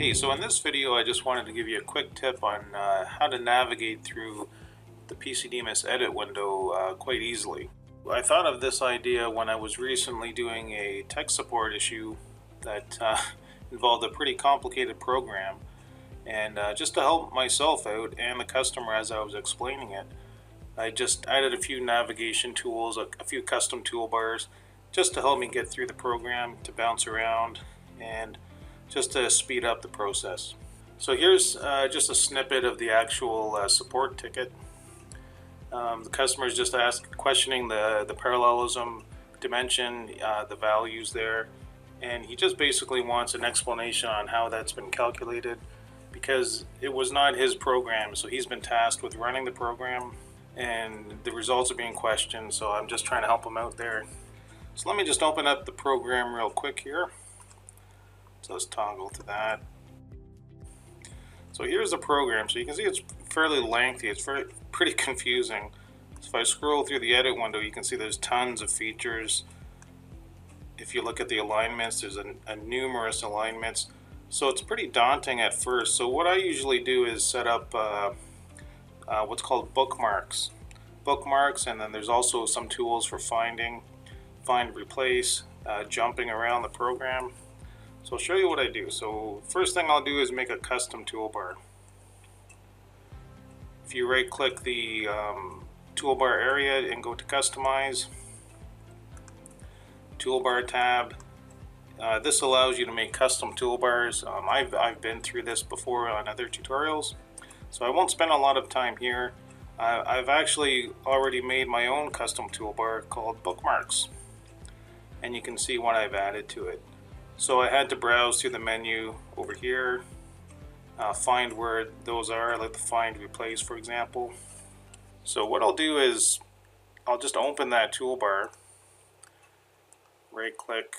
Hey, so in this video I just wanted to give you a quick tip on how to navigate through the PC-DMIS Edit Window quite easily. I thought of this idea when I was recently doing a tech support issue that involved a pretty complicated program, and just to help myself out and the customer as I was explaining it, I just added a few navigation tools, a few custom toolbars, just to help me get through the program, to bounce around, and just to speed up the process. So here's just a snippet of the actual support ticket. The customer is just questioning the parallelism dimension, the values there, and he just basically wants an explanation on how that's been calculated, because it was not his program, so he's been tasked with running the program and the results are being questioned, so I'm just trying to help him out there. So let me just open up the program real quick here. So let's toggle to that. So here's the program. So you can see it's fairly lengthy. It's pretty confusing. So if I scroll through the edit window, you can see there's tons of features. If you look at the alignments, there's a numerous alignments. So it's pretty daunting at first. So what I usually do is set up what's called bookmarks. Bookmarks, and then there's also some tools for find, replace, jumping around the program. So I'll show you what I do. So first thing I'll do is make a custom toolbar. If you right click the toolbar area and go to customize, toolbar tab, this allows you to make custom toolbars. I've been through this before on other tutorials, so I won't spend a lot of time here. I've actually already made my own custom toolbar called Bookmarks, and you can see what I've added to it. So I had to browse through the menu over here, find where those are, like the find, replace, for example. So what I'll do is I'll just open that toolbar, right click,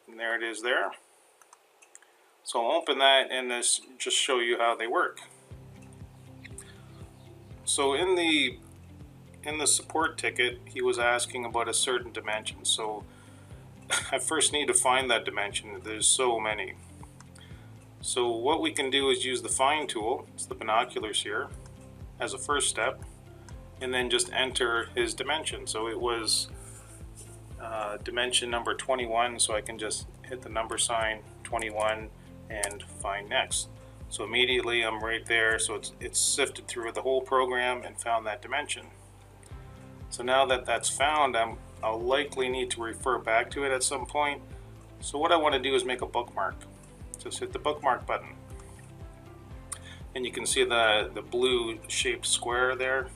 and there it is there. So I'll open that and this just show you how they work. So in the support ticket, he was asking about a certain dimension. So I first need to find that dimension. There's so many. So what we can do is use the find tool, it's the binoculars here, as a first step, and then just enter his dimension. So it was dimension number 21, so I can just hit the number sign 21 and find next. So immediately I'm right there, so it's sifted through the whole program and found that dimension. So now that that's found, I'll likely need to refer back to it at some point. So what I want to do is make a bookmark. Just hit the bookmark button. And you can see the blue shaped square there.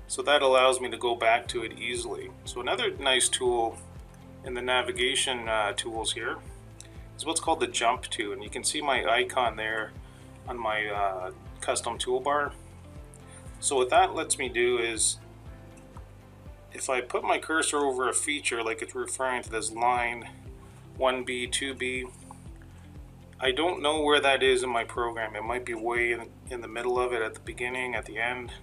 So that allows me to go back to it easily. So another nice tool in the navigation tools here is what's called the jump to. And you can see my icon there on my custom toolbar. So what that lets me do is, if I put my cursor over a feature, like it's referring to this line 1B, 2B, I don't know where that is in my program. It might be way in the middle of it, at the beginning, at the end.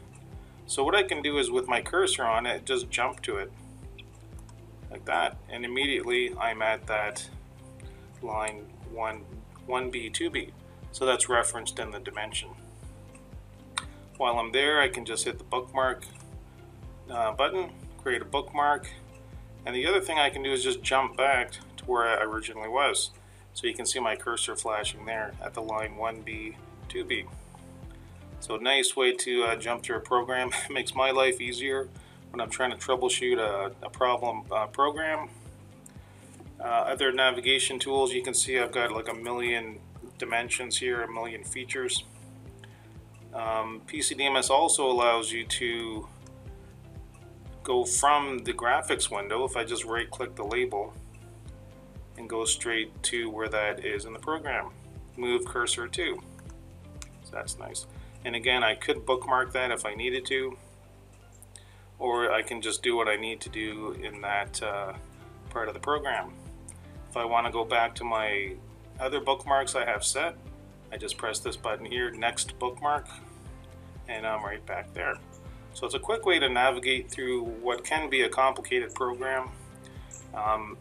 So what I can do is with my cursor on it, just jump to it, like that, and immediately I'm at that line 1B, 2B. So that's referenced in the dimension. While I'm there, I can just hit the bookmark button, create a bookmark, and the other thing I can do is just jump back to where I originally was. So you can see my cursor flashing there at the line 1B, 2B. So a nice way to jump through a program. It makes my life easier when I'm trying to troubleshoot a problem program. Other navigation tools, you can see I've got like a million dimensions here, a million features. PC-DMIS also allows you to go from the graphics window. If I just right click the label and go straight to where that is in the program, move cursor to. So that's nice. And again, I could bookmark that if I needed to, or I can just do what I need to do in that part of the program. If I want to go back to my other bookmarks I have set, I just press this button here, next bookmark, and I'm right back there. So it's a quick way to navigate through what can be a complicated program.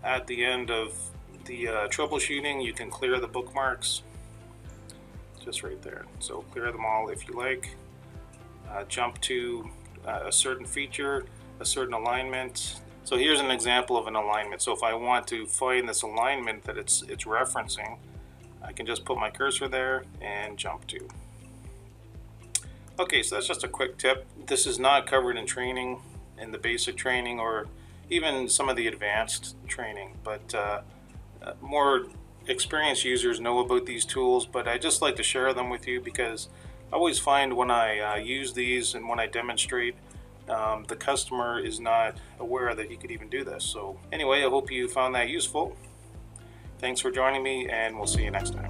At the end of the troubleshooting, you can clear the bookmarks just right there. So clear them all if you like. Jump to a certain feature, a certain alignment. So here's an example of an alignment. So if I want to find this alignment that it's referencing, I can just put my cursor there and jump to. Okay, so that's just a quick tip. This is not covered in training, in the basic training, or even some of the advanced training, but more experienced users know about these tools, but I just like to share them with you because I always find when I use these and when I demonstrate, the customer is not aware that he could even do this. So anyway, I hope you found that useful. Thanks for joining me, and we'll see you next time.